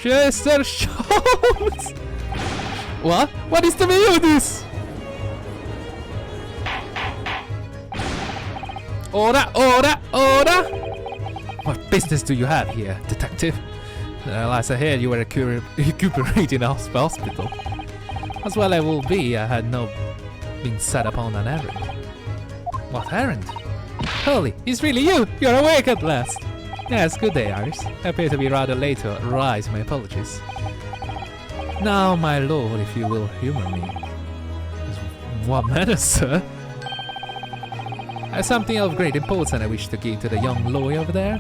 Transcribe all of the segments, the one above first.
Chester Jones! What? What is the meaning of this? Ora, ora, ora! What business do you have here, detective? As I heard you were recuperating in a hospital. As well I will be, I had no been set upon an errand. What errand? Holy, it's really you! You're awake at last! Yes, good day, Iris. I appear to be rather late to rise, my apologies. Now, my lord, if you will humor me. What matters, sir? I have something of great importance I wish to give to the young lawyer over there.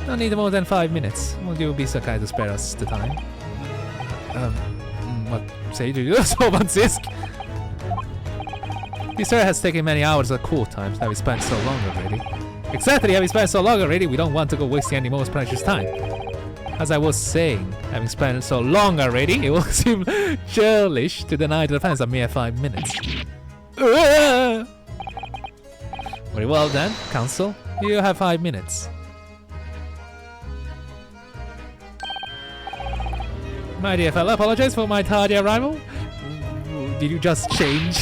Don't need more than 5 minutes. Will you be so kind to spare us the time? What say you, so Francisc? This sir has taken many hours of court time, having spent so long already. Exactly, having spent so long already, we don't want to go wasting any more precious time. As I was saying, having spent so long already, it will seem churlish to deny the defense a mere 5 minutes. Very well then, counsel. You have 5 minutes. My dear fellow, apologize for my tardy arrival. Did you just change?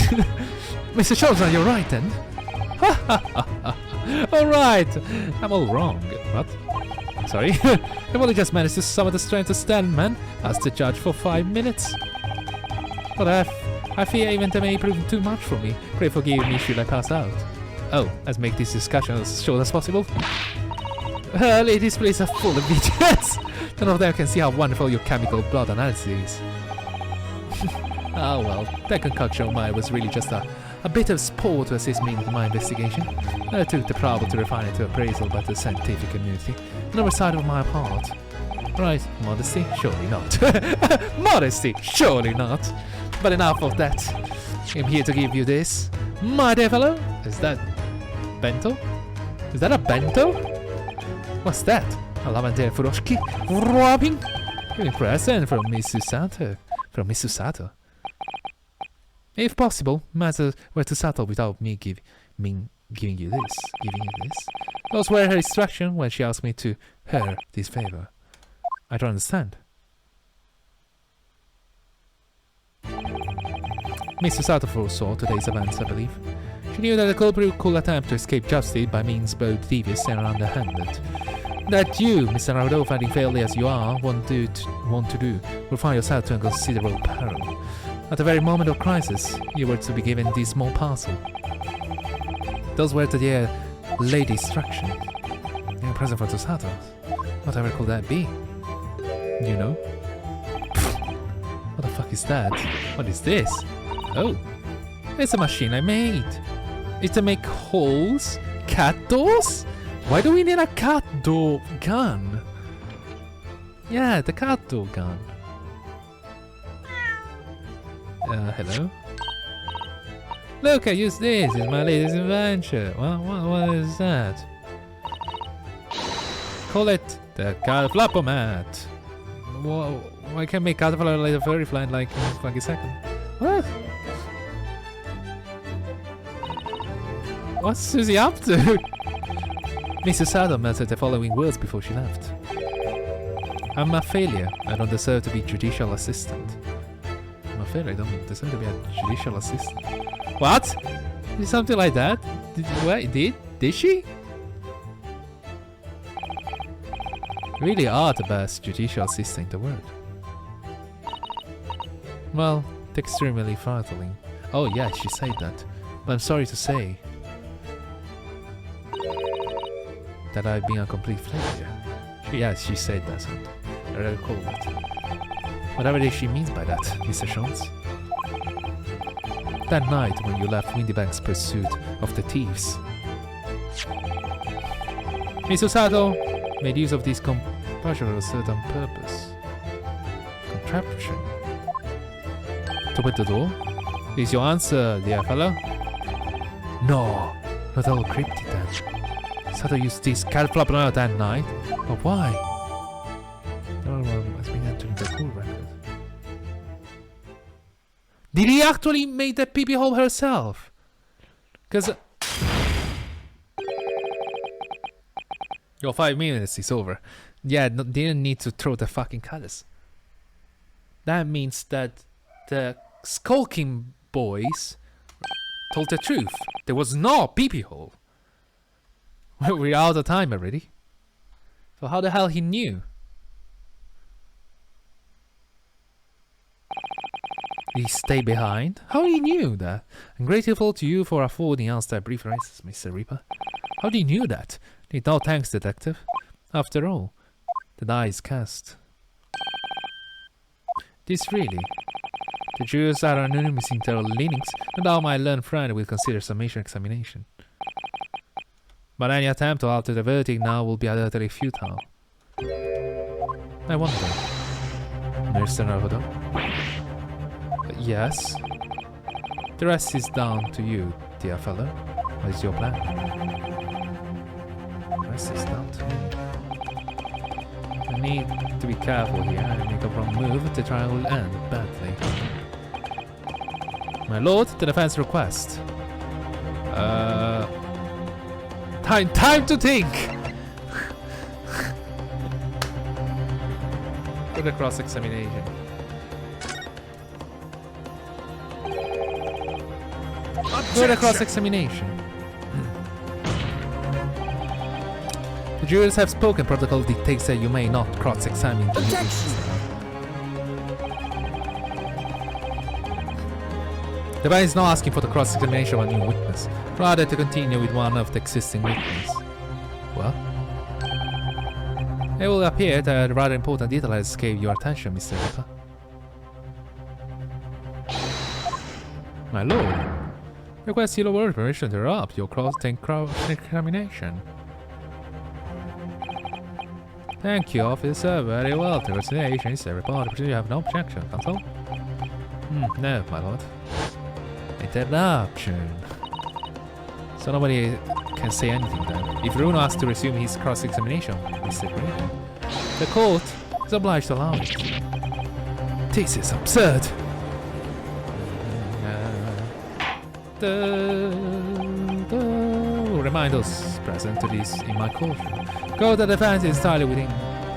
Mr. Johnson, you're right then. Alright, I'm all wrong. What? Sorry. I've only just managed to summon the strength to stand, man. Asked the judge for 5 minutes. But I fear even that may prove too much for me. Pray forgive me should I pass out. Oh, let's make this discussion as short as possible. Ladies, please are full of idiots. None of them can see how wonderful your chemical blood analysis is. Oh well, that concoction of mine was really just a bit of sport to assist me in my investigation. I took the trouble to refine it to appraisal by the scientific community. An oversight of my part. Right, modesty? Surely not. Modesty? Surely not. But enough of that. I'm here to give you this. My dear fellow, is that bento? Is that a bento? What's that? A lavender furoshiki? Robbing? Really present from Miss Susato. From Miss Susato. If possible, matters were to settle without me giving you this. Those were her instructions when she asked me to her this favor. I don't understand. Miss Susato foresaw today's events, I believe. She knew that the culprit could attempt to escape justice by means both devious and underhanded. That you, Mr. Naruhodo, finding failure as you are, want to do, will find yourself to a considerable peril. At the very moment of crisis, you were to be given this small parcel. Those were the dear lady instruction. A present for Susato. Whatever could that be? You know? What the fuck is that? What is this? Oh, it's a machine I made. It's to make holes? Cat doors? Why do we need a cat door gun? Yeah, the cat door gun. Hello? Look, I use this. It's my latest invention. What is that? Call it the cat flapper mat. Why can't make cat flapper like a furry fly in like a fucking second? What? What's Susie up to? Mrs. Saddle muttered the following words before she left. I'm a failure. I don't deserve to be judicial assistant. I'm a failure. I don't deserve to be a judicial assistant. What? Did something like that? Did she? Really are the best judicial assistant in the world. Well, extremely startling. Oh yeah, she said that. But I'm sorry to say that I've been a complete failure. Yes, she said that something. I recall that. Whatever it is she means by that, Mr. Jones. That night when you left Windybank's pursuit of the thieves, Miss Susato made use of this compulsion for a certain purpose. Contraption. To open the door? Is your answer, dear fellow? No, not all cryptic then. Sato used this cat flapper that night, but why? No one has been entering the cool record. Did he actually make the pee-pee hole herself? Cause your 5 minutes is over. Yeah, didn't need to throw the fucking colors. That means that the skulking boys told the truth. There was no pee-pee hole. We're out of time already. So how the hell he knew? Did he stay behind? How he knew that? I'm grateful to you for affording us that brief rest, Mr. Reaper. How do you knew that? Need no thanks, detective. After all, the die is cast. This really? The jurors are anonymous in their leanings, and now my learned friend will consider summation examination. But any attempt to alter the verdict now will be utterly futile. I wonder, Mr. Naruhodo? Yes? The rest is down to you, dear fellow. What is your plan? The rest is down to me. I need to be careful here. I make a wrong move, the trial will end badly. My lord, the defense request. Time to think! For the cross-examination. For the cross-examination. The jurors have spoken. Protocol dictates that you may not cross-examine the witness. The defense is not asking for the cross-examination of a new witness, rather to continue with one of the existing witnesses. Well, it will appear that a rather important detail has escaped your attention, Mr. Reaper. My lord, request your word permission to interrupt your cross-examination. Thank you, officer. Very well. The investigation is a report. You have no objection, counsel? No, my lord. Interruption. So nobody can say anything then. If Runo has to resume his cross-examination, Mr. Green, the court is obliged to allow it. This is absurd. Remind those present to this in my courtroom. Court of defense is entirely within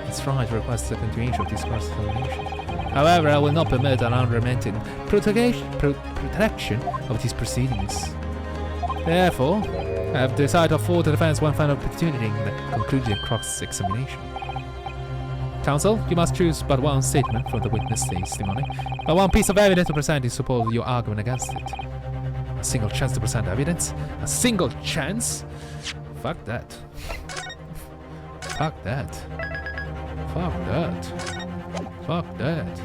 its right to request the continuation of this cross-examination. However, I will not permit an unremitted protection of these proceedings. Therefore, I have decided to afford the defense one final opportunity in the concluding cross-examination. Counsel, you must choose but one statement from the witness testimony, but one piece of evidence to present in support of your argument against it. A single chance to present evidence? A single chance? Fuck that. Fuck that. Fuck that. Fuck that.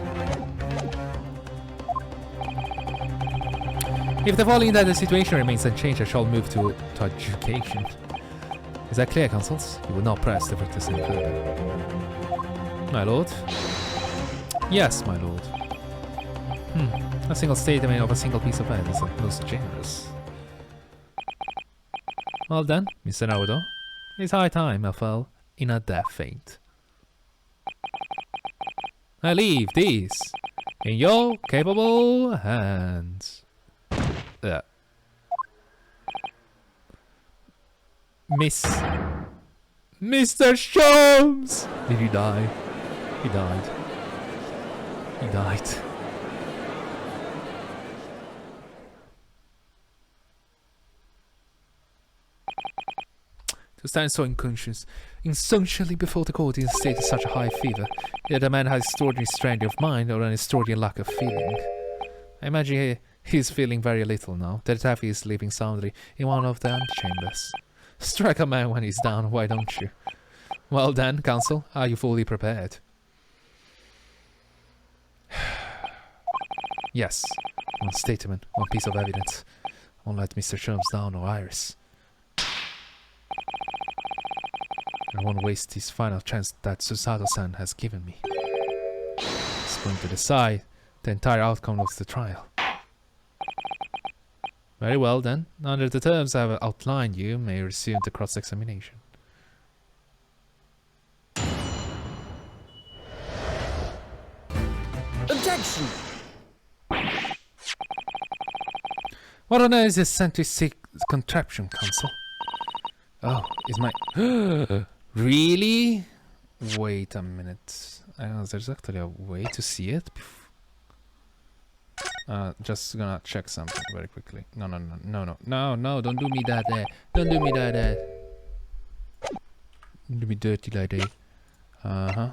If the following that the situation remains unchanged, I shall move to adjudication. Is that clear, counsels? You will not press the witness any further. My lord? Yes, my lord. A single statement of a single piece of evidence is most generous. Well then, Mr. Naruhodo, it's high time I fell in a death faint. I leave this in your capable hands. Mr. Sholmes! Did he die? He died. He died. To stand so unconscious, insouciantly before the court in a state of such a high fever, yet a man has extraordinary strength of mind or an extraordinary lack of feeling. I imagine he is feeling very little now. The detective is sleeping soundly in one of the antechambers. Strike a man when he's down, why don't you? Well then, counsel, are you fully prepared? Yes. One statement, one piece of evidence. Won't let Mr. Sholmes down or Iris. I won't waste this final chance that Susato-san has given me. It's going to decide the entire outcome of the trial. Very well then. Under the terms I have outlined, you may resume the cross-examination. Objection! What on earth is this scientific contraption, counsel? Oh, is my... Really? Wait a minute. There's actually a way to see it Just gonna check something very quickly. No, don't do me that there. Don't do me that there. Don't do me dirty like that. Uh-huh.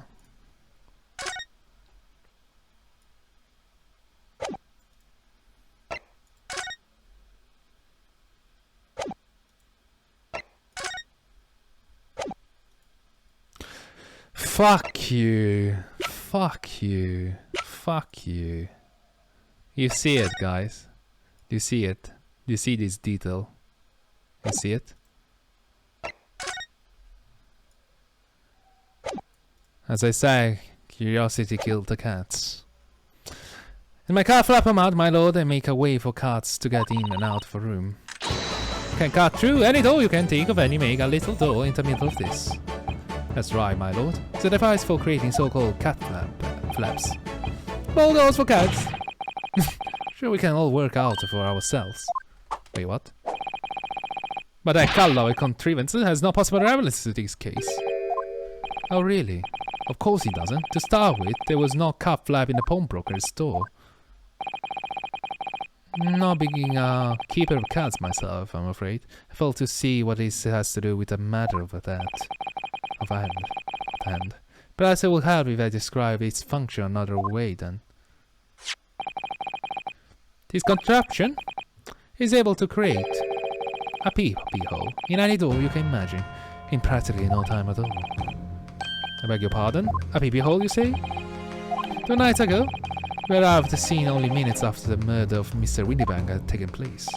Fuck you. Fuck you. Fuck you. You see it, guys. You see it. You see this detail. You see it? As I say, curiosity killed the cats. In my car flap them out, my lord, and make a way for cats to get in and out of a room. You can cut through any door you can think of and you make a little door in the middle of this. That's right, my lord. It's a device for creating so-called cat flaps. Small doors for cats. Sure, we can all work out for ourselves. Wait, what? But that Callow contrivance has no possible relevance to this case. Oh, really? Of course he doesn't. To start with, there was no cat flap in the pawnbroker's store. Not being a keeper of cats myself, I'm afraid. I failed to see what this has to do with the matter of that. Of hand. Perhaps it will help if I describe its function another way then. This contraption is able to create a peephole in any door you can imagine in practically no time at all. I beg your pardon? A peephole, you say? 2 nights ago, we arrived at the scene only minutes after the murder of Mr. Windybank had taken place.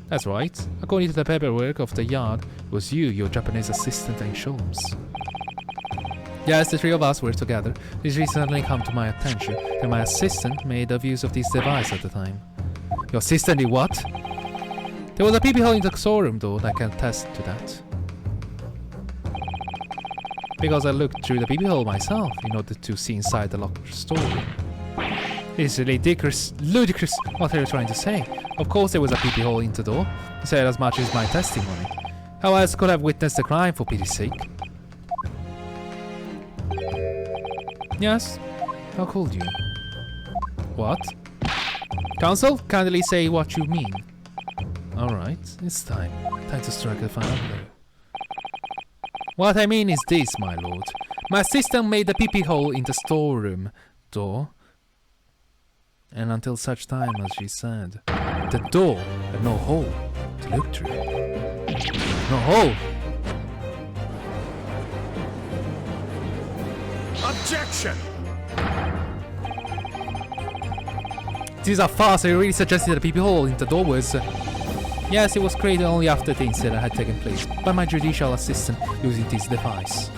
That's right. According to the paperwork of the yard, it was you, your Japanese assistant, and Sholmes. Yes, the 3 of us were together. This recently come to my attention that my assistant made use of this device at the time. Your assistant did what? There was a peepee hole in the storeroom door that can attest to that. Because I looked through the peepee hole myself in order to see inside the locked storeroom. This is ludicrous, what are you trying to say? Of course there was a peepee hole in the door. You said as much as my testimony. How else could I have witnessed the crime, for pity's sake? Yes? How could you? What? Counsel, kindly say what you mean. Alright, it's time. Time to strike the final blow. What I mean is this, my lord. My assistant made a peepee hole in the storeroom door. And until such time as she said, the door had no hole to look through. No hole! Objection! This is a farce. I really suggested that a peepee hole in the door was... Yes, it was created only after the incident had taken place by my judicial assistant using this device.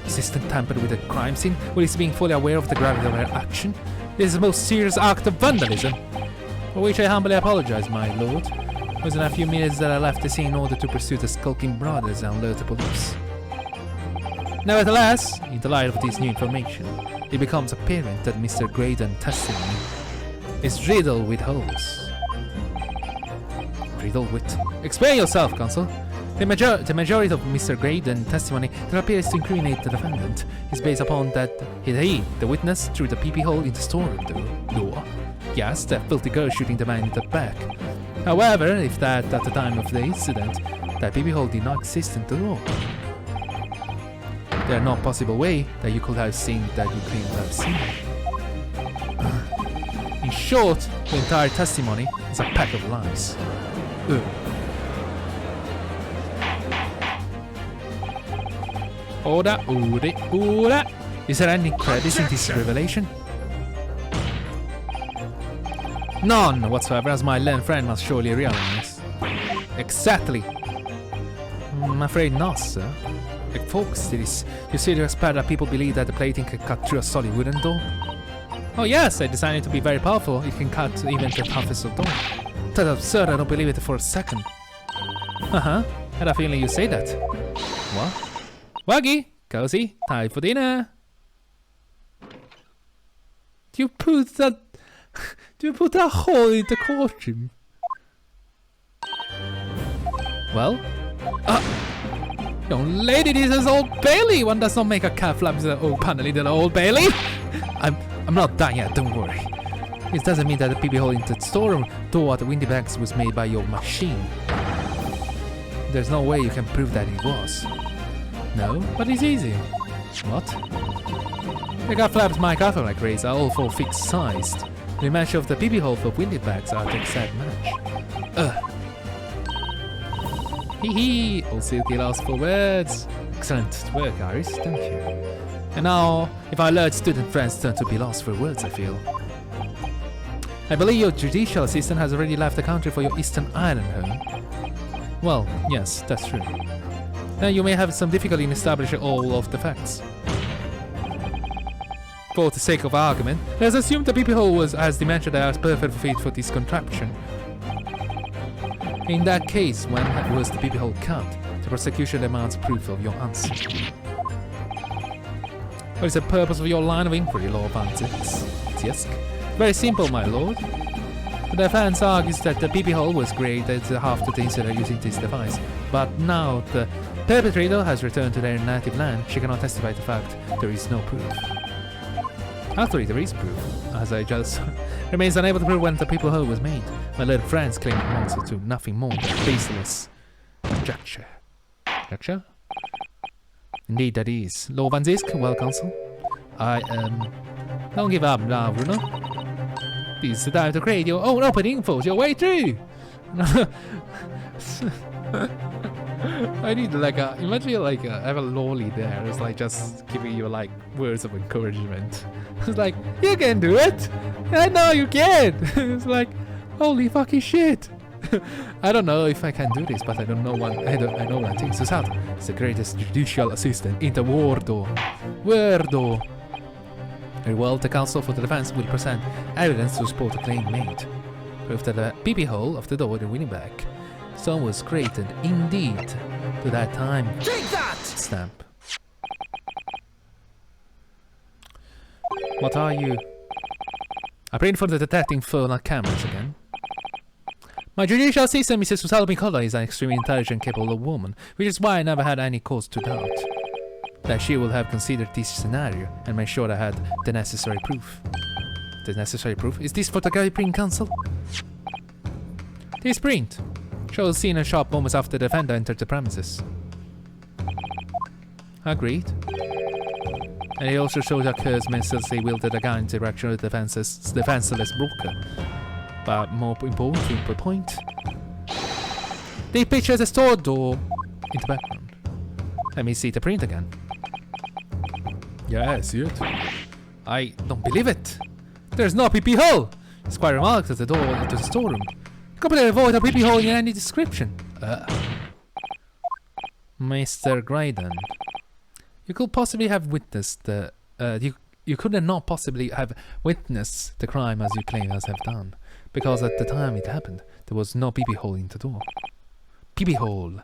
Assistant tampered with the crime scene while he's being fully aware of the gravity of her action. This is the most serious act of vandalism, for which I humbly apologize, my lord. It was in a few minutes that I left the scene in order to pursue the skulking brothers and alert the police. Nevertheless, in the light of this new information, it becomes apparent that Mr. Graydon's testimony is riddled with holes. Riddled with... Explain yourself, counsel. The majority of Mr. Graydon's testimony that appears to incriminate the defendant is based upon that he, the witness, through the peepee hole in the storeroom door. Yes, that filthy girl shooting the man in the back. However, if that at the time of the incident, that peepee hole did not exist in the door. There is no possible way that you could have seen that you claim to have seen. In short, the entire testimony is a pack of lies. Ora. Is there any credit in this revelation? None whatsoever, as my learned friend must surely realize. Exactly. I'm afraid not, sir. Folks, you seriously expect that people believe that the plating can cut through a solid wooden door? Oh yes, I designed it to be very powerful. It can cut even the toughest of door. That's absurd, I don't believe it for a second. I had a feeling you say that. What? Waggy, cozy, time for dinner. Do you put that hole in the courtroom? Well? Young lady, this is Old Bailey. One does not make a cat flap in the old panel in the Old Bailey. I'm not done yet, don't worry. This doesn't mean that the peepee hole into the storeroom door at the windy bags was made by your machine. There's no way you can prove that it was. No, but it's easy. What? The gut flaps my Catholic rays are all 4 fixed sized. The match of the peepee hole for windy bags are the exact match. Ugh. Hee hee! Old Silky lost for words. Excellent work, Iris. Thank you. And now, if our alert student friends turn to be lost for words, I feel. I believe your judicial assistant has already left the country for your Eastern Island home. Well, yes, that's true. Now you may have some difficulty in establishing all of the facts. For the sake of argument, let's assume the peepee hole has dementia that has perfect fit for this contraption. In that case, when was the peepee hole cut? The prosecution demands proof of your answer. What is the purpose of your line of inquiry, Lord Vantisk? Very simple, my lord. The defense argues that the peepee hole was created after the incident using this device, but now the perpetrator has returned to their native land. She cannot testify to the fact there is no proof. Actually, there is proof, as I just remains unable to prove when the peepee hole was made. My little friends claim it amounts to nothing more than baseless conjecture. Conjecture? Indeed, that is. Lord Van Zisk, well, counsel. Don't give up now, Bruno. This is the time to create your own opening, force your way through. I need like imagine like have a lolly there. It's like just giving you like words of encouragement. It's like, you can do it. I know you can. It's like, holy fucking shit. I don't know if I can do this, but I don't know what I know one thing. Susato is the greatest judicial assistant in the world. Very well, the counsel for the defense will present evidence to support the claim made. Proof that the peepee hole of the door in Winnipeg stone was created indeed to that time. Take that! Stamp. What are you? I prayed for the detecting phone on cameras again. My judicial assistant, Mrs. Susato Mikola, is an extremely intelligent, capable woman, which is why I never had any cause to doubt that she would have considered this scenario and made sure I had the necessary proof. The necessary proof? Is this photographic print, counsel? This print shows scene and shot moments after the defender entered the premises. Agreed. And it also shows occurs when Cersei wielded a gun in the direction of the defenseless broker. But more important to the point, they picture the store door in the background. Let me see the print again. Yeah, I see it. I don't believe it. There's no peepee hole. It's quite remarked at the door into the storeroom. Completely avoid a peepee hole in any description. Mr. Graydon, you could possibly have witnessed the you could not possibly have witnessed the crime as you claim as have done, because at the time it happened, there was no peepee hole in the door. Peepee hole.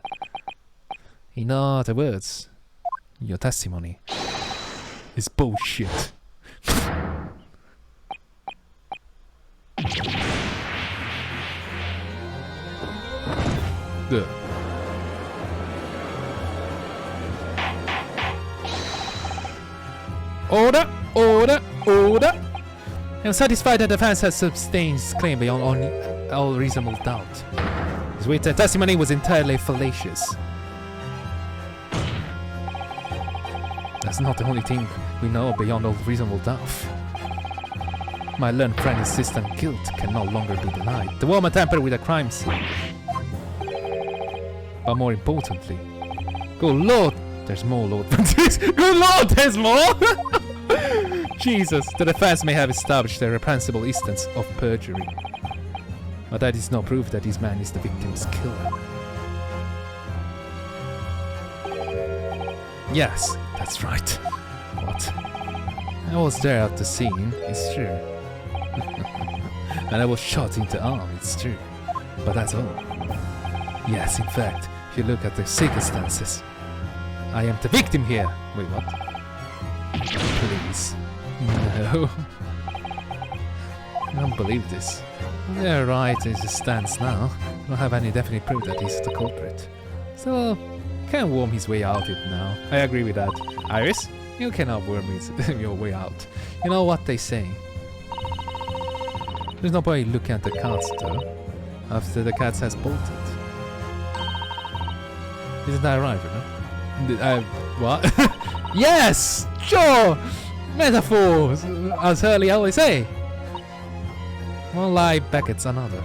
In other words, your testimony is bullshit. Good. Order! Order! Order! I'm satisfied that the defense has sustained its claim beyond all reasonable doubt. His written testimony was entirely fallacious. That's not the only thing we know beyond all reasonable doubt. My learned friend's assistant guilt can no longer be denied. The woman tampered with a crime scene. But more importantly, good lord, there's more, Lord. Good lord, there's more! Jesus, the defense may have established a reprehensible instance of perjury. But that is no proof that this man is the victim's killer. Yes, that's right. What? I was there at the scene, it's true. And I was shot in the arm, it's true. But that's all. Yes, in fact, if you look at the circumstances, I am the victim here. Wait, what? Please. No. I don't believe this. They're right as it stands now. I don't have any definite proof that he's the culprit. So, can't worm his way out it now. I agree with that. Iris, you cannot worm your way out. You know what they say. There's no point looking at the cards though, after the cat has bolted. Isn't that right, Bruno? What? Yes! Sure! Metaphors! As Hurley always say. One lie beckets another.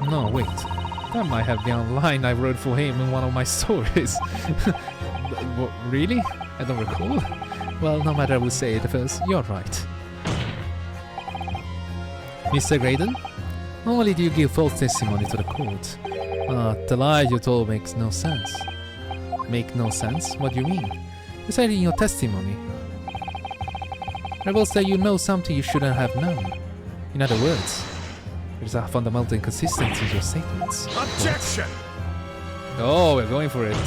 No, wait. That might have been a line I wrote for him in one of my stories. What, really? I don't recall. Well, no matter, I will say it first. You're right. Mr. Graydon? Not only do you give false testimony to the court, the lie you told makes no sense. Make no sense? What do you mean? You said in your testimony. Reveals that you know something you shouldn't have known. In other words, there's a fundamental inconsistency in your statements. Objection! What? Oh, we're going for it.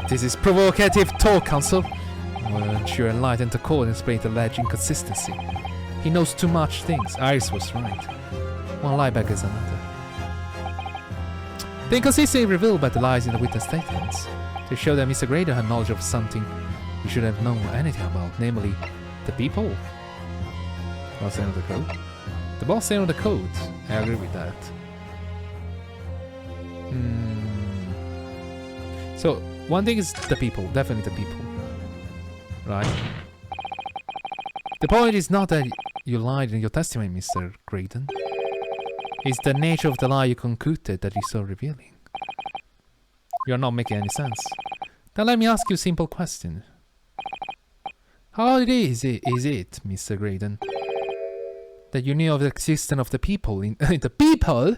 This is provocative talk, counsel. Weren't you enlightened to court and explain the alleged inconsistency? He knows too much things. Iris was right. One lie beggars another. The inconsistency revealed by the lies in the witness statements. They show that Mr. Graydon had knowledge of something you should have known anything about, namely, the people. Boss end of the code? The boss end of the code. I agree with that. So, one thing is the people, definitely the people. Right? The point is not that you lied in your testimony, Mr. Graydon. It's the nature of the lie you concluded that is so revealing. You're not making any sense. Then let me ask you a simple question. How is it, Mr. Graydon, that you knew of the existence of the people in the people in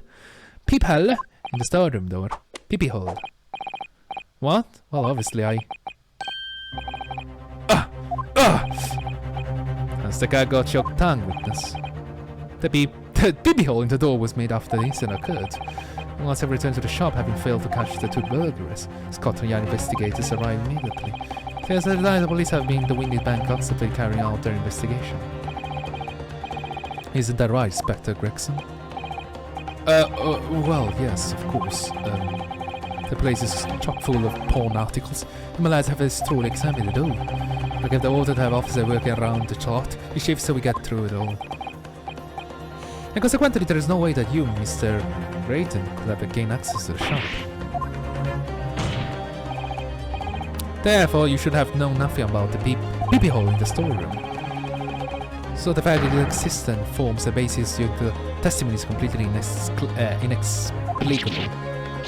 the storeroom door? Pee hole. What? Well, obviously As the guy got your tongue, witness. The pee hole in the door was made after the incident occurred. Once I returned to the shop, having failed to catch the two burglars, Scotland Yard investigators arrived immediately. There's a lie the police have been the Winded Bank constantly carrying out their investigation. Isn't that right, Inspector Gregson? Well, yes, of course. The place is chock full of porn articles. The lads have thoroughly examined it all. I gave the order to have officers working around the clock. We shift so we get through it all. And consequently, there is no way that you, Mr. Graydon, could have gained access to the shop. Therefore, you should have known nothing about the pee hole in the storeroom. So the fact that it exists and forms a basis of the testimony is completely inexplicable.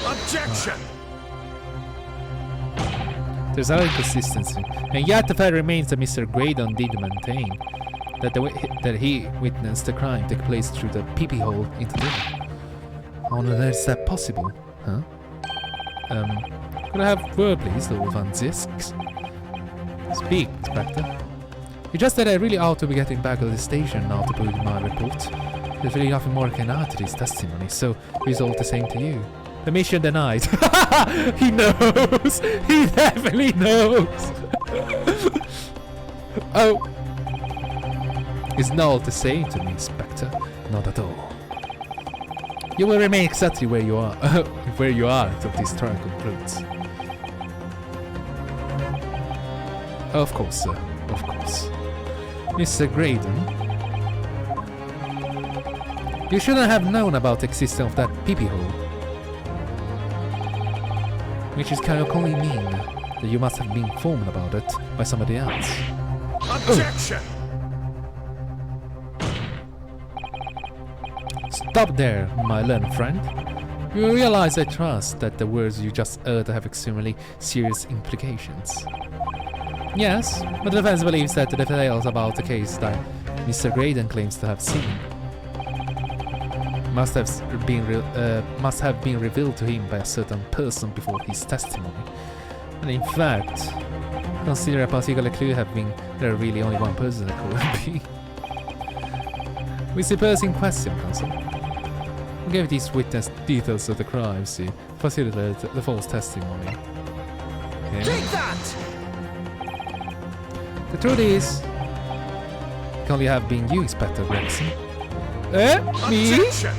Objection! There's no inconsistency, and yet the fact remains that Mr. Graydon did maintain that he witnessed the crime take place through the pee hole in the door. How on earth is that possible? Huh? Could I have word, please, Lord Van Zisk? Speak, Inspector. You just said I really ought to be getting back to the station now to put in my report. There's really nothing more I can add to this testimony, so it's all the same to you. The mission denied. He knows! He definitely knows! Oh! It's not all the same to me, Inspector. Not at all. You will remain exactly where you are, until this trial concludes. Of course, sir. Of course. Mr. Graydon, you shouldn't have known about the existence of that pee hole. Which can only mean that you must have been informed about it by somebody else. Objection! Stop there, my learned friend. You realize, I trust, that the words you just uttered have extremely serious implications. Yes, but the defense believes that the details about the case that Mr. Graydon claims to have seen must have been revealed to him by a certain person before his testimony. And in fact, consider a particular clue have been there are really only one person that could be. With the person in question, counsel, we gave these witness details of the crime to facilitate the false testimony. Okay. Take that! The truth is, it can only have been you, Inspector Gregson. Me? Objection!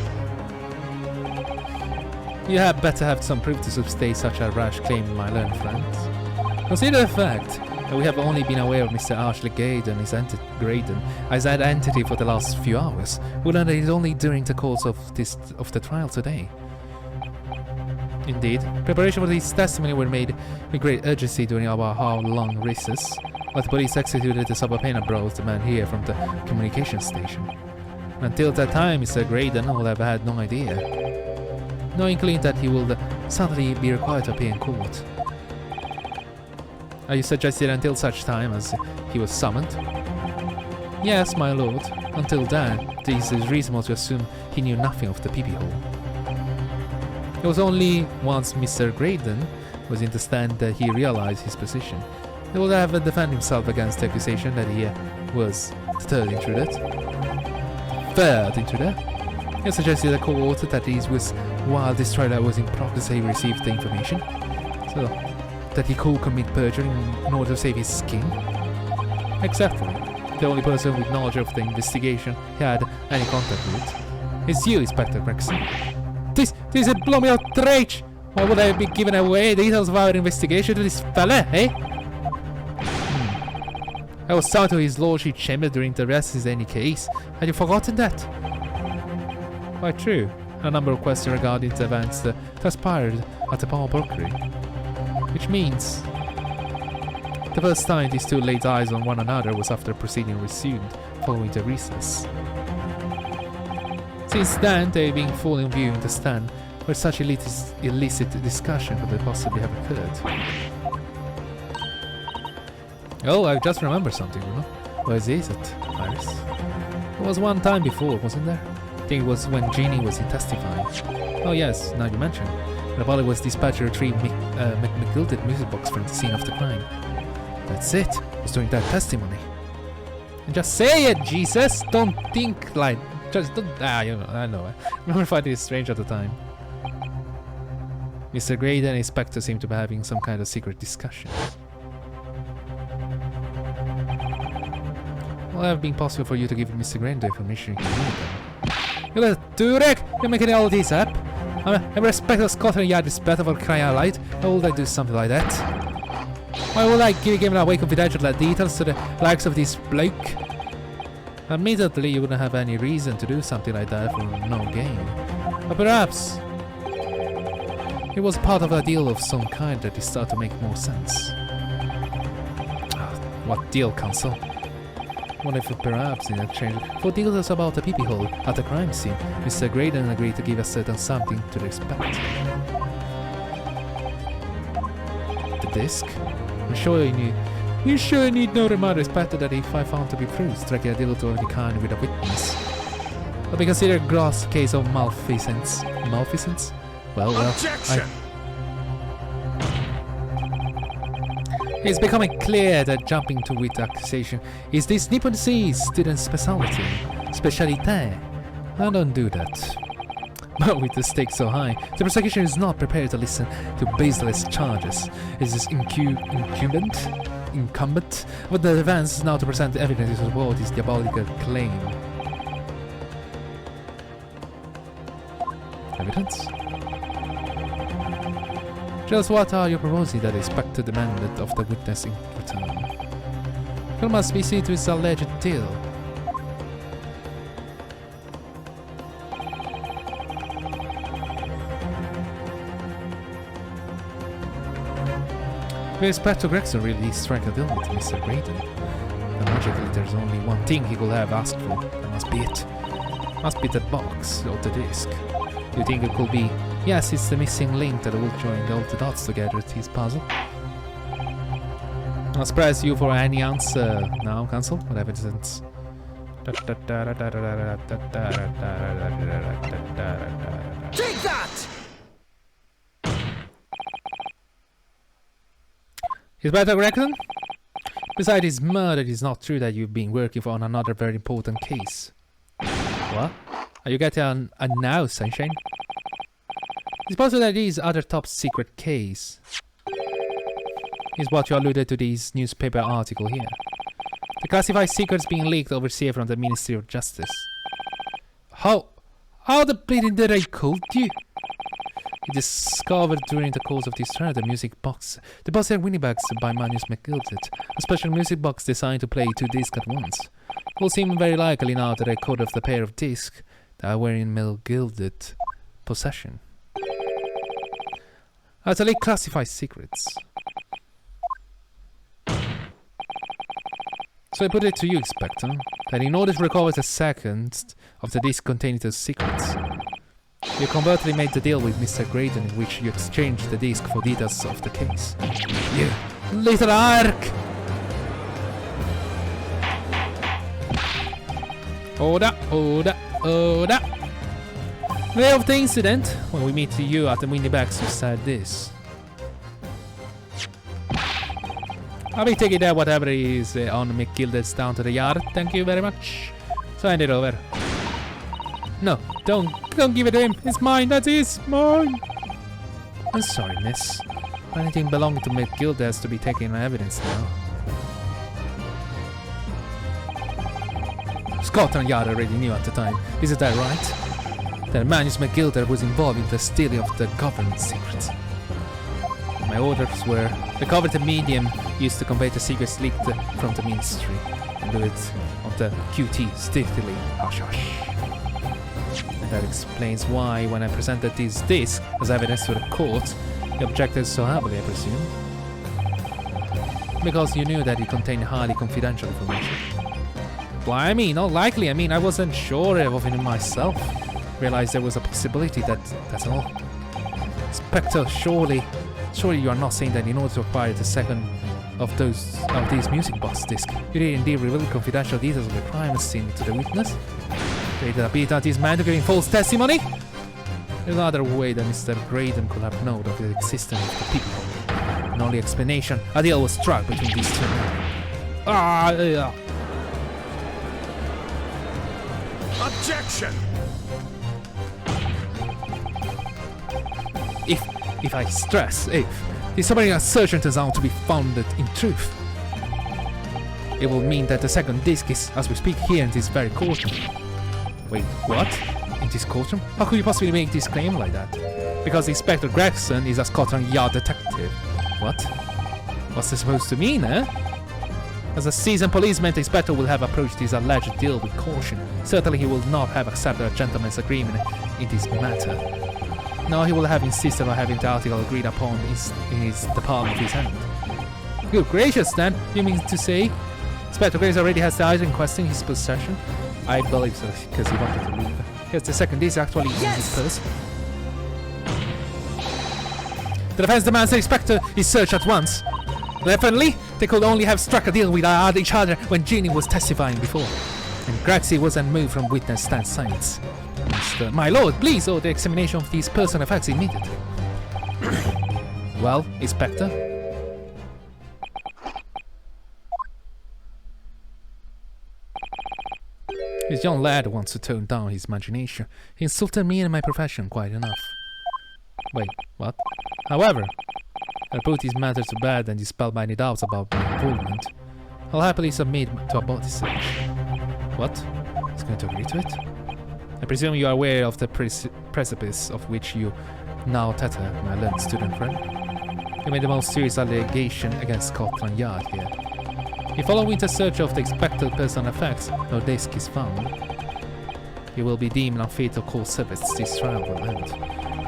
You had better have some proof to substantiate such a rash claim, my learned friend. Consider the fact We have only been aware of Mr. Ashley Graydon as that entity for the last few hours. We learned that it only during the course of the trial today. Indeed, preparation for this testimony were made with great urgency during our hour-long recess, but the police executed the subpoena brought the man here from the communication station. Until that time, Mr. Graydon will have had no idea. No inkling that he will suddenly be required to appear in court. Are you suggesting until such time as he was summoned? Yes, my lord. Until then, it is reasonable to assume he knew nothing of the peepee hole. It was only once Mr. Graydon was in the stand that he realized his position. He would have defended himself against the accusation that he was the third intruder. He suggested to the court that it was while this trial was in progress he received the information, so that he could commit perjury in order to save his skin. Exactly. The only person with knowledge of the investigation he had any contact with is you, Inspector Gregson. This is a blow me outrage! Why would I be giving away details of our investigation to this fella, eh? I was summoned to his lordship's chamber during the arrest in any case. Had you forgotten that? Quite true. A number of questions regarding the events that transpired at the Palm Brokery. Which means the first time these two laid eyes on one another was after proceeding resumed following the recess. Since then, they've been fully in view in the stand where such illicit discussion could possibly have occurred. Oh, I just remembered something, you know. Where is it, Iris? There was one time before, wasn't there? I think it was when Jeannie was testifying. Oh yes, now you mention. The body was dispatched to retrieve McGilded music box from the scene of the crime. That's it. It was during that testimony. And just say it, Jesus! Don't think like... Just don't... you know, I know. I remember finding it strange at the time. Mr. Graydon and Inspector seem to be having some kind of secret discussion. Will it have been possible for you to give Mr. Graydon the information you need? You little Turek! You're making all this up! I respect Scotland Yard is better for crying out loud. Why would I do something like that? Why would I give him away confidential details to the likes of this bloke? Admittedly, you wouldn't have any reason to do something like that for no gain. But perhaps it was part of a deal of some kind that it started to make more sense. What deal, Counsel? What if perhaps in exchange for details about the peepee hole at the crime scene, Mr. Graydon agreed to give us certain something to respect? The disc? You sure you need no reminder respect that if I found to be true, striking a deal to any kind with a witness will be considered a gross case of malfeasance. Malfeasance? Well, Objection! It's becoming clear that jumping to wit accusation is this Nippon Sea student's specialty. Specialité. I don't do that. But with the stakes so high, the prosecution is not prepared to listen to baseless charges. It is incumbent with the defense now to present evidence to support his diabolical claim. Evidence? Just what are you proposing that expected demanded of the witness in return? You must be seen to his alleged deal. We expect to Gregson really strike a deal with Mr. Graydon. But logically, there's only one thing he could have asked for. That must be it. Must be the box or the disc. Do you think it could be? Yes, it's the missing link that will join all the dots together to his puzzle. I'll press you for any answer now, Counsel. What evidence? Take that! Inspector Gregson? Besides his murder, it is not true that you've been working on another very important case. What? Are you getting a now, Sunshine? It's possible that this other top secret case is what you alluded to this newspaper article here. The classified secrets being leaked overseas from the Ministry of Justice. How the bleeding did I call you? He discovered during the course of this trial the music box. The box had Winniebags by Magnus McGilded, a special music box designed to play 2 discs at once. It will seem very likely now that I record of the pair of discs that were in McGilded possession. Utterly classified secrets. So I put it to you, Inspector, that in order to recover the second of the disc containing those secrets, you covertly made the deal with Mr. Graydon in which you exchanged the disc for details of the case. You little ark! Oda. The day of the incident, when we meet you at the Winniebags, you said this. I'll be taking that whatever is on McGilded's down to the yard, thank you very much. So hand it over. No, don't give it to him, it's mine, that is mine. I'm sorry, miss. Anything belonging to McGild has to be taken as evidence now. Scotland Yard already knew at the time, isn't that right? That Magnus McGilder was involved in the stealing of the government secrets. My orders were the coveted medium used to convey the secrets leaked from the ministry and do it on the QT stiffly hush hush. And that explains why, when I presented this disc as evidence to the court, you objected so heavily, I presume. Because you knew that it contained highly confidential information. Blimey, not likely. I mean, I wasn't sure of it myself. Realized there was a possibility, that's all. Inspector, surely you are not saying that in order to acquire the second of these music box discs, you did indeed reveal confidential details of the crime scene to the witness? Did it appear that this man to giving false testimony? There's no other way that Mr. Graydon could have known of the existence of the people. An only explanation, a deal was struck between these two men. Objection! If I stress, if the summary assertion turns out to be founded in truth, it will mean that the second disc is, as we speak, here in this very courtroom. Wait, what? In this courtroom? How could you possibly make this claim like that? Because Inspector Gregson is a Scotland Yard detective. What? What's this supposed to mean, eh? As a seasoned policeman, the inspector will have approached this alleged deal with caution. Certainly he will not have accepted a gentleman's agreement in this matter. No, he will have insisted on having the article agreed upon in the palm of his hand. Good gracious, then, you mean to say Inspector Grace already has the item in question in his possession? I believe so, because he wanted to leave. Here's the second disc actually in his purse. The defense demands the inspector is searched at once. Definitely, they could only have struck a deal with each other when Jeannie was testifying before, and Graxie wasn't moved from witness stand silence. My lord, please order the examination of these personal effects immediately. Well, Inspector? This young lad wants to tone down his imagination. He insulted me and my profession quite enough. Wait, what? However, I'll put these matters to bed and dispel any doubts about my involvement. I'll happily submit to a body search. What? He's going to agree to it? I presume you are aware of the precipice of which you now tether, my learned student friend. You made the most serious allegation against Scotland Yard here. If following the search of the expected personal effects, no disc is found, you will be deemed unfit to call service. This trial will end.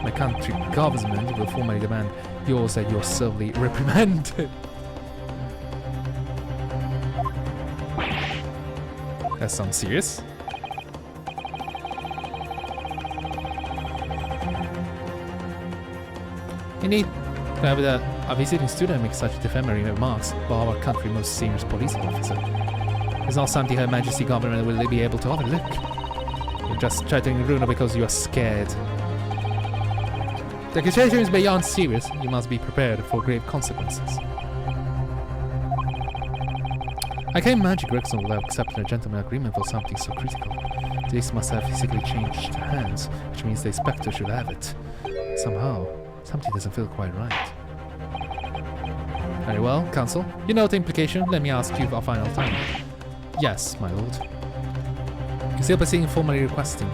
My country government will formally demand yours that you are severely reprimanded. That sounds serious. Indeed, to have a visiting student make such defamatory remarks about our country's most senior police officer is not something Her Majesty government will be able to overlook. You're just threatening Bruno because you are scared. The accusation is beyond serious. You must be prepared for grave consequences. I can't imagine Gregson will have accepted a gentleman's agreement for something so critical. This must have physically changed hands, which means the inspector should have it. Somehow, something doesn't feel quite right. Very well, counsel. You know the implication. Let me ask you a final time. Yes, my lord. You still proceeding formally requesting.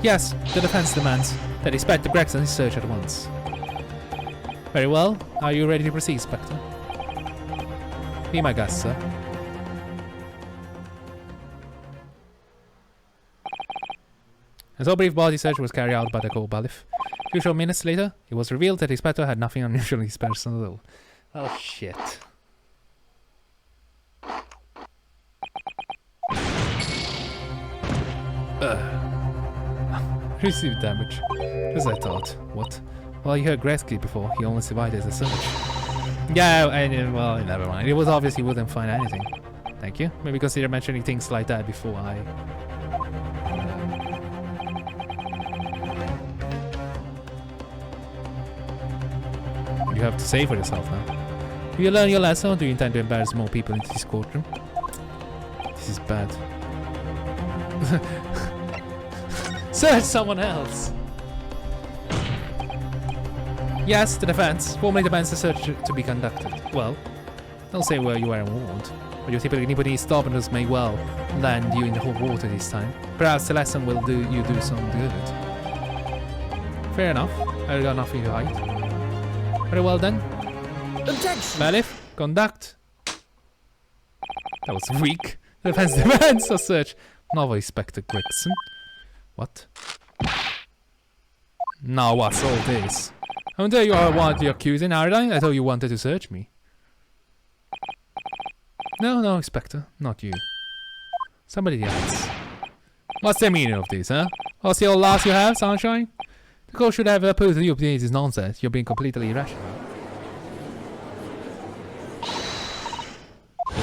Yes, the defense demands that Inspector Gregson is searched at once. Very well. Are you ready to proceed, Spectre? Be my guest, sir. A so brief body search was carried out by the cold bailiff. A few short minutes later, it was revealed that Inspector had nothing unusual in his person at all. Oh shit. Received damage. As I thought. What? Well, you heard Gretzky before. He only survived as a search. Yeah, and well, never mind. It was obvious he wouldn't find anything. Thank you. Maybe consider mentioning things like that before I... You have to say for yourself now. Do you learn your lesson, or do you intend to embarrass more people into this courtroom? This is bad. Search someone else! Yes, the defense formally demands the search to be conducted. Well, don't say where you were warned, but your typical Nipponese stubbornness may well land you in the hot water this time. Perhaps the lesson will do you some good. Fair enough. I got nothing to hide. Very well then. Objection! Bailiff, conduct. That was weak. The defense demands a search. Novel Inspector Gregson. What? Now what's all this? I wonder you are one of the accusing, aren't I? I thought you wanted to search me. No, Inspector. Not you. Somebody else. What's the meaning of this, huh? What's the old last you have, Sunshine? The court should have put you up to this nonsense. You're being completely irrational.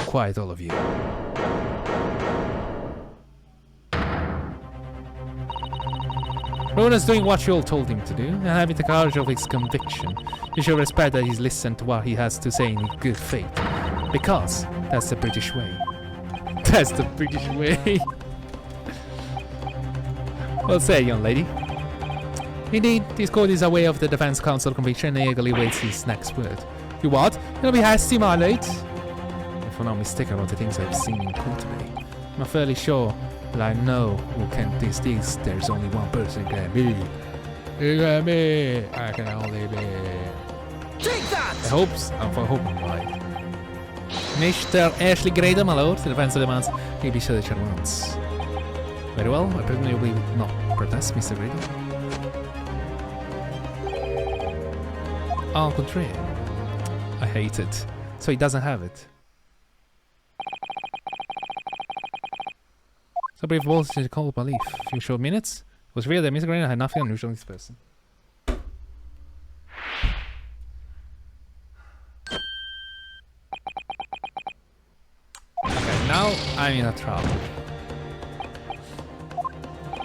Quiet, all of you. Rona's doing what you all told him to do, and having the courage of his conviction. You should respect that he's listened to what he has to say in good faith. Because that's the British way. That's the British way. Well said, young lady. Indeed, this court is aware of the defense counsel conviction and eagerly waits his next word. You what? You'll be hasty, my lady? If I'm not mistaken about the things I've seen in court today, I'm fairly sure that I know who can do this. There's only one person who can be. You can be. I can only be. Take that! I hope I'm right. Mr. Ashley Grader, my lord, the defense demands he be searched at once. Very well, I presume you will not protest, Mr. Grader. En contraire. I hate it. So he doesn't have it. So brief walls to the cold belief. A few short minutes. It was real that Mr. Grainer had nothing unusual in this person. Okay, now I'm in a trouble.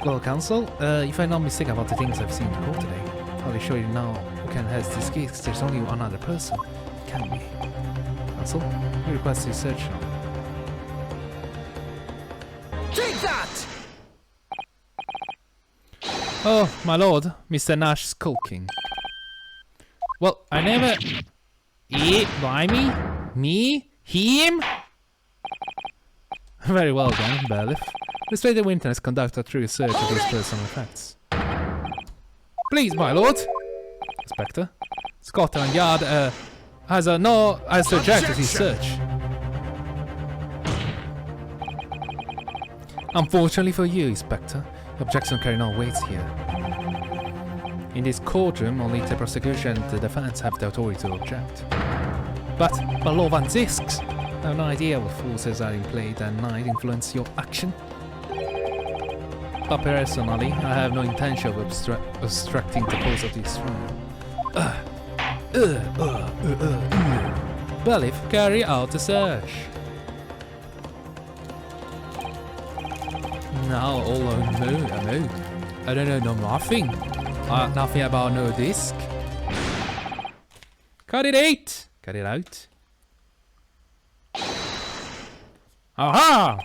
Well, counsel, if I'm not mistaken about the things I've seen in court today, I'll show you now who can has this case. There's only one other person. It can be. Counsel, we request a search now. Take that! Oh, my lord, Mr. Nash skulking. Well, I never... Blimey? Me? Him? Very well then, bailiff. Persuade the witness conduct a true search of his personal effects. Please, my lord. Inspector. Scotland Yard has rejected his search. Unfortunately for you, Inspector, objection carry no weight here. In this courtroom, only the prosecution and the defense have the authority to object. But by law van Zisks, I have no idea what forces are in play that might influence your action. But personally, I have no intention of obstructing the course of this trial. Bailiff, carry out the search. Now all I know, I don't know nothing. Nothing about no disc. Cut it out. Cut it out. Aha!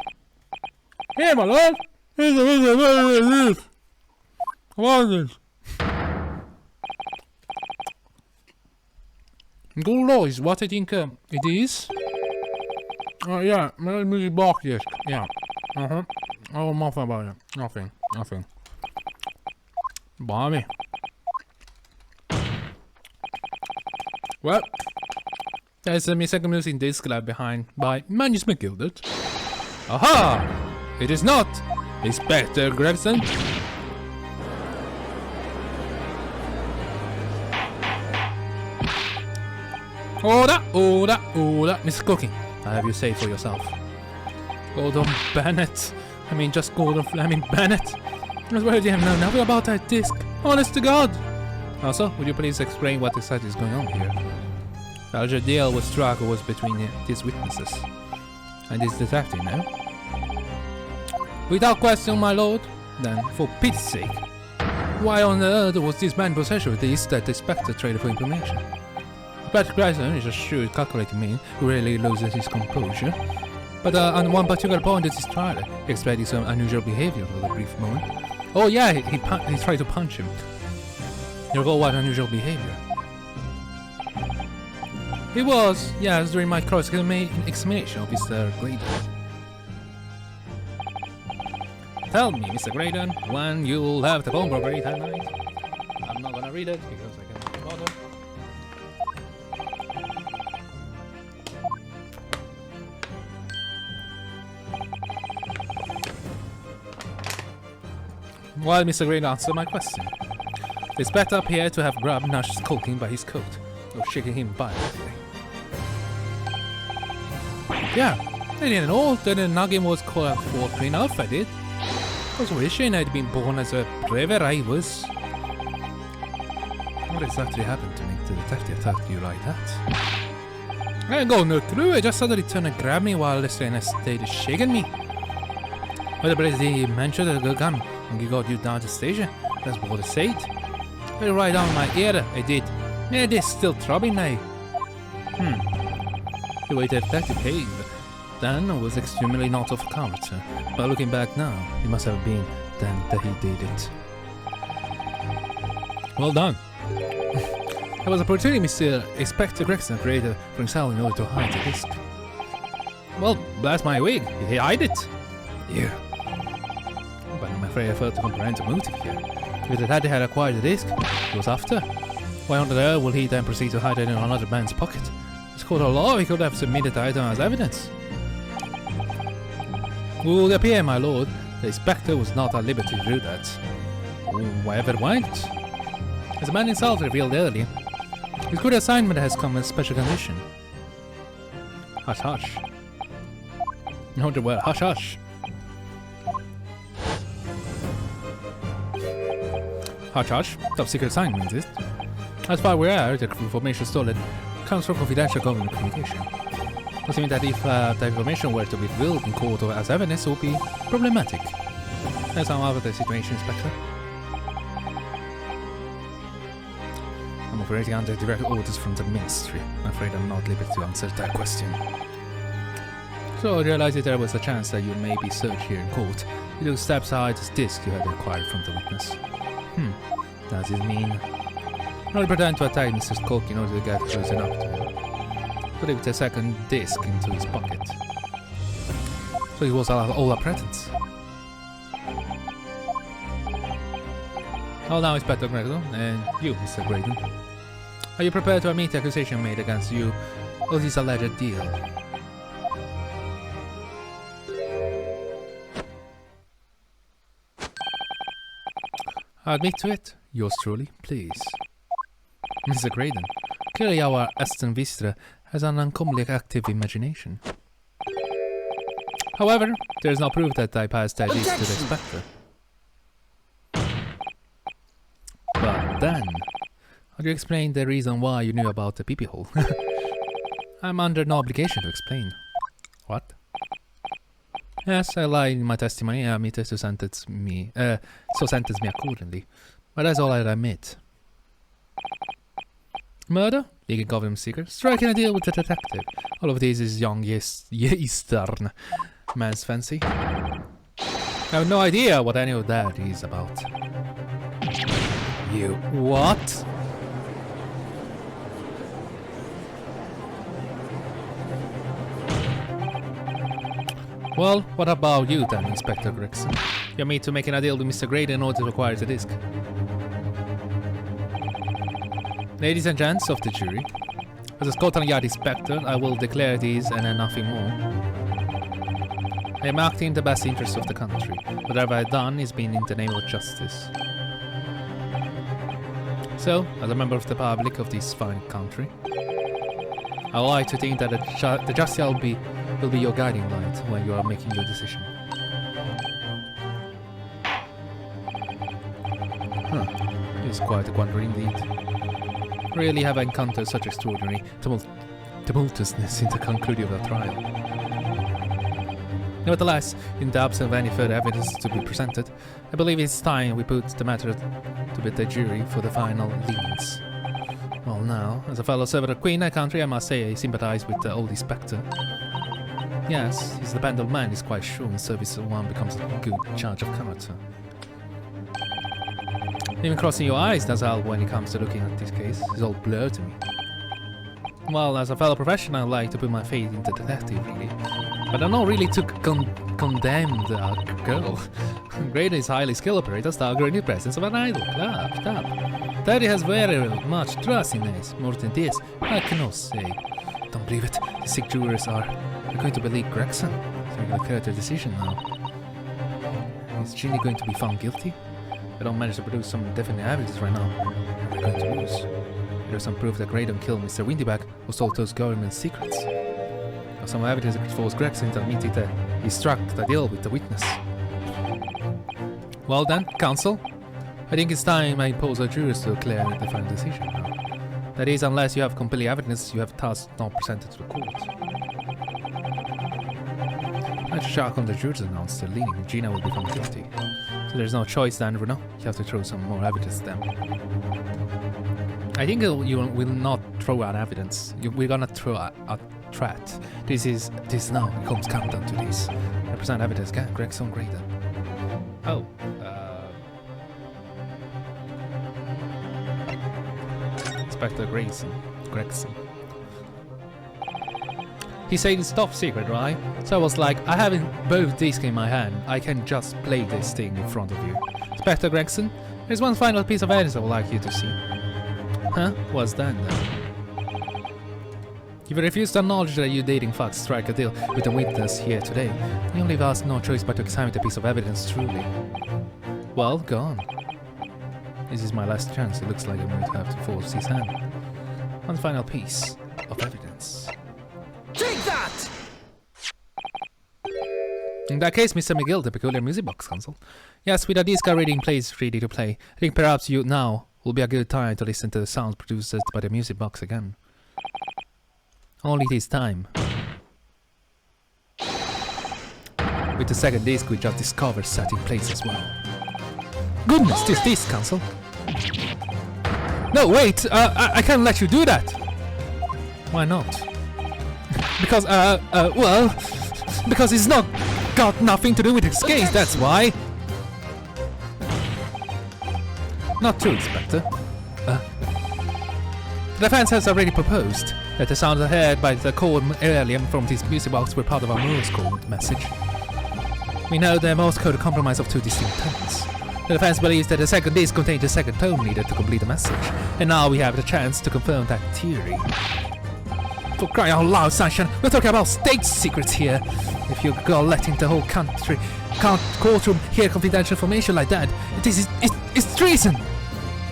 Here, my lord. What is this? Good lord, is what I think it is? Yeah, music box disc. Yeah. Oh, nothing about it. Nothing. Balmy. Well, there's a second missing disc left behind by manuscript gilded. Aha! It is not Inspector Gregson. Order, order, order. Mr. Cookie, I have you say for yourself. Gordon Bennett. I mean, just Gordon Fleming Bennett. I swear you have known nothing about that disc. Honest to God. Also, would you please explain what exactly is going on here? The larger deal was struck was between these witnesses and this detective, no? Without question, my lord. Then, for pity's sake, why on earth was this man possessed with this that the Inspector traded for information? Patrick Grayson is a shrewd, calculating man who rarely loses his composure. But on one particular point in his trial, he exhibited some unusual behavior for a brief moment. Oh yeah, he tried to punch him. You recall what unusual behavior? It was, yes, during my cross-examination of Mr. Graydon. Tell me, Mr. Graydon, when you'll have the bone robbery that night. I'm not gonna read it because I can't be bothered. While Mr. Graydon answered my question, the inspector appeared to have grabbed Nash skulking by his coat, or shaking him violently. Yeah, I didn't know that the noggin was called for enough, I did. I was wishing I'd been born as a braver I was. What exactly happened to make the detective attack you like that? I ain't got no clue, I just saw that he turned and grabbed me while the strainer stayed shaking me. Well, the place he mentioned the gun and he got you down to the station, that's what it said. I right down my ear, I did. Yeah, this still throbbing now. The way the detective behaved then was extremely not of character, but looking back now, it must have been then that he did it. Well done. There was an opportunity Mr. Inspector Gregson created for himself in order to hide the disc. Well, blast my wig, he hid it. Yeah. But I'm afraid I failed to comprehend the motive here. If the daddy had acquired the disc, he was after. Why on earth will he then proceed to hide it in another man's pocket? It's called a law, he could have submitted the item as evidence. It would appear, my lord, the inspector was not at liberty to do that. Wherever it went. As the man himself revealed earlier, his good assignment has come with special condition. Hush hush. No, the word hush hush. Hush hush, top secret assignment is it? As far as we are, the information stolen comes from confidential government communication. Which means that if the information were to be revealed in court or as evidence, it would be problematic. That's how the situation, Inspector. I'm operating under direct orders from the Ministry. I'm afraid I'm not able to answer that question. So I realized that there was a chance that you may be searched here in court. You took steps aside this disc you had acquired from the witness. Does it mean... Not pretend to attack Mr. Skulk in order to get close enough to him. To leave the second disc into his pocket. So it was all a pretense. Well now, Inspector Gregson, and you, Mr. Graydon. Are you prepared to admit the accusation made against you of this alleged deal? Admit to it. Yours truly, please. Mr. Graydon, clearly our Aston Vistra has an uncommonly active imagination. However, there is no proof that I passed that disc to the inspector. But then, how do you explain the reason why you knew about the peepee hole? I'm under no obligation to explain. What? Yes, I lied in my testimony and admitted to sentence me accordingly. But that's all I admit. Murder? Leaking government secret? Striking a deal with the detective. All of this is young Eastern man's fancy. I have no idea what any of that is about. You... what? Well, what about you then, Inspector Gregson? You're made to make a deal with Mr. Graydon in order to acquire the disc. Ladies and gents of the jury, as a Scotland Yard inspector, I will declare these and nothing more. I am acting in the best interest of the country. Whatever I've done is been in the name of justice. So, as a member of the public of this fine country, I would like to think that the justice will be your guiding light when you are making your decision. It's quite a quandary indeed. Rarely have I encountered such extraordinary tumultuousness in the conclusion of a trial. Nevertheless, in the absence of any further evidence to be presented, I believe it's time we put the matter to the jury for the final leans. Well now, as a fellow servant of Queen and country, I must say I sympathize with the old inspector. Yes, his dependable man is quite sure in service one becomes a good judge of character. Even crossing your eyes does help when it comes to looking at this case. It's all blurred to me. Well, as a fellow professional, I like to put my faith in the detective, really. But I'm not really to condemn the girl. Graydon is highly skilled operator, stagger in the presence of an idol. Daddy has very much trust in us. More than this, I cannot say. Don't believe it. The sick jurors are going to believe Gregson. So we will their decision now. Is Ginny going to be found guilty? I don't manage to produce some definite evidence right now. We're going to lose. There's some proof that Graydon killed Mr. Windyback, who stole those government secrets. There's some evidence that forced Gregson to admit that he struck the deal with the witness. Well then, counsel, I think it's time I impose our jurors to declare the final decision now. That is, unless you have compelling evidence you have thus not presented to the court. A shock on the jurors announced they're leaning. Gina will be found guilty. So there's no choice then, Bruno. You have to throw some more evidence then. I think you will not throw out evidence. We're gonna throw a threat. This now. It comes countdown to this. I present evidence. Gregson Graydon. Oh. Inspector Gregson. He said it's top secret, right? So I was like, I have both discs in my hand. I can just play this thing in front of you. Inspector Gregson, there's one final piece of evidence I would like you to see. Huh? What's that then? If you refuse to acknowledge that you dating facts strike a deal with the witness here today, you leave us no choice but to examine the piece of evidence truly. Well, go on. This is my last chance. It looks like I'm going to have to force his hand. One final piece of evidence. Take that! In that case, Mr. McGill, the peculiar music box console. Yes, with a disc already in place ready to play, I think perhaps you now will be a good time to listen to the sounds produced by the music box again. Only this time. With the second disc we just discovered set in place as well. Goodness, this disc console. No, wait! I can't let you do that! Why not? Because, well... Because it's not got nothing to do with this case, that's why! Not true, Inspector. The defense has already proposed that the sounds heard by the court earlier from this music box were part of our Morse code message. We know the Morse code compromise of two distinct tones. The defense believes that the second disc contained the second tone needed to complete the message, and now we have the chance to confirm that theory. For crying out loud, Sunshine, we're talking about state secrets here. If you go letting the whole courtroom hear confidential information like that, it's treason!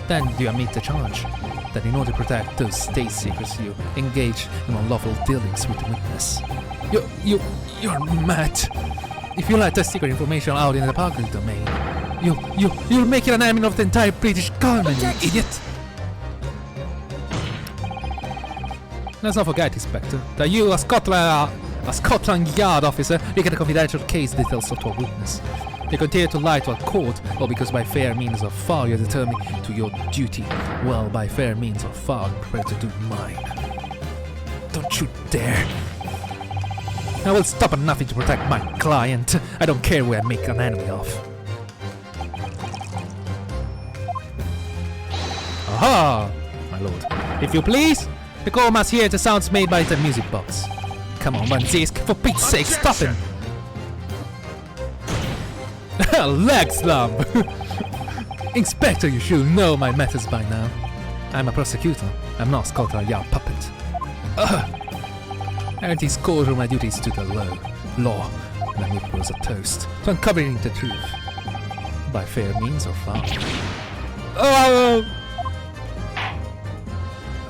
Then you admit the charge that in order to protect those state secrets, you engage in unlawful dealings with the witness. You're mad. If you let the secret information out in the public domain, you'll make it an enemy of the entire British government, you idiot! Let's not forget, Inspector, that you, a Scotland Yard officer, leak the confidential case details to a witness. You continue to lie to a court, or because by fair means or foul you're determined to your duty. Well, by fair means or foul, I'm prepared to do mine. Don't you dare! I will stop at nothing to protect my client. I don't care who I make an enemy of. Aha! My lord. If you please, the court must hear the sounds made by the music box. Come on, Banzisk, for Pete's sake, stop him! Leg slump! Inspector, you should know my methods by now. I'm a prosecutor. I'm not Scotland Yard puppet. And this courtroom my duties to the law. Let me propose a toast to uncovering the truth. By fair means or foul. Oh!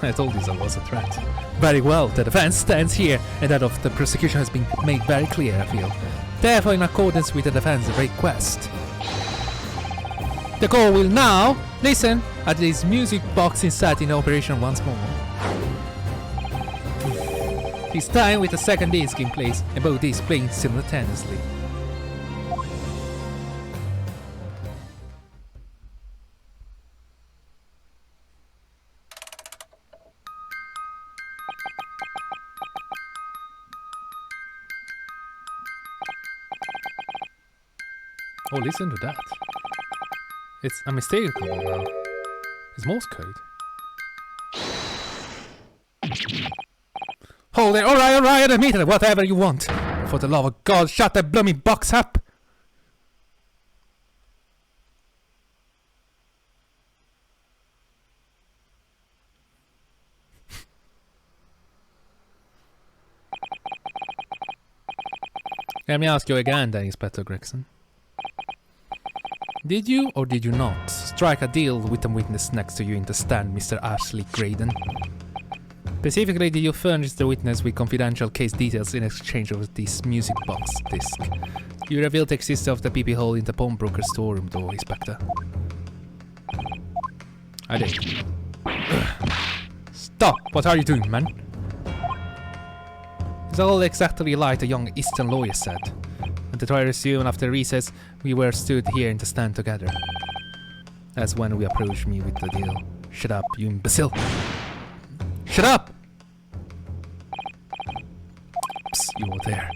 I told you that was a threat. Very well, the defense stands here, and that of the prosecution has been made very clear, I feel. Therefore, in accordance with the defense request, the court will now listen at this music box inside in operation once more. It's time with the second disc in place, and both discs playing simultaneously. Oh, listen to that. It's unmistakable now. It's Morse code. Hold it, alright, admit it, whatever you want. For the love of God, shut that blooming box up! Let me ask you again then, Inspector Gregson. Did you or did you not strike a deal with the witness next to you in the stand, Mr. Ashley Graydon? Specifically, did you furnish the witness with confidential case details in exchange of this music box disc? You revealed the existence of the peepee hole in the pawnbroker's storeroom door, Inspector. I did. Stop! What are you doing, man? It's all exactly like the young Eastern lawyer said. And to try to resume after recess, we were stood here in the stand together. That's when we approached me with the deal. Shut up, you imbecile! Shut up! Psst, you were there.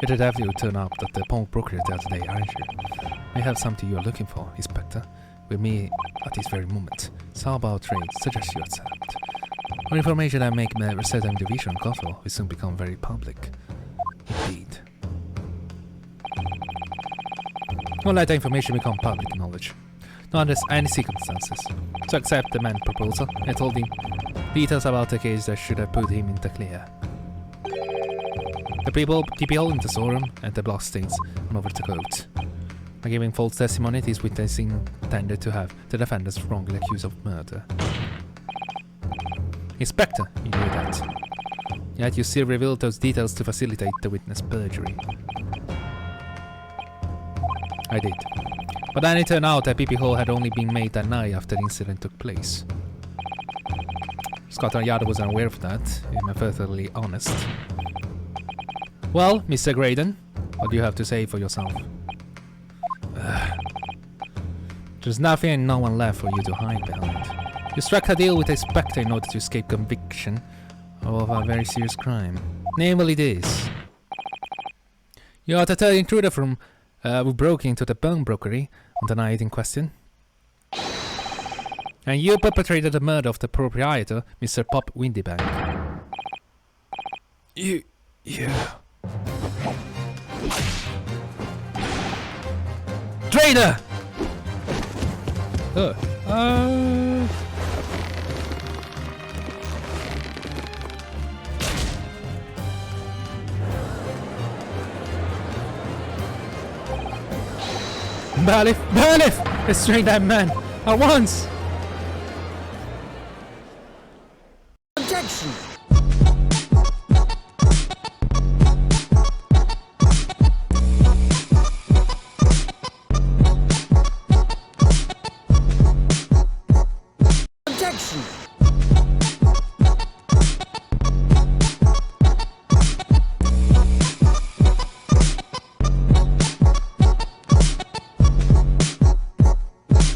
You did have you turn up at the pawnbroker the other day, aren't you? I have something you are looking for, Inspector. With me at this very moment. It's all about trade, suggest you accept. Or information that make my certain division control will soon become very public. Indeed. Don't let the information become public knowledge. Not under any circumstances. So accept the man's proposal. I told him details about the case that should have put him in the clear. The people in the storeroom and the blood stains on over the coat. By giving false testimony, this witness intended to have the defendants wrongly accused of murder. Inspector, you knew that. Yet you still revealed those details to facilitate the witness' perjury. I did. But then it turned out that peepee hole had only been made that night after the incident took place. Scotland Yard wasn't aware of that, if I'm perfectly honest. Well, Mr. Graydon, what do you have to say for yourself? There's nothing and no one left for you to hide behind. You struck a deal with a spectre in order to escape conviction of a very serious crime. Namely this. You are to tell the intruder from who broke into the pawnbrokery on the night in question. And you perpetrated the murder of the proprietor, Mr. Pop Windybank. You... Traitor! Bailiff! Restrain that man! At once! Objection!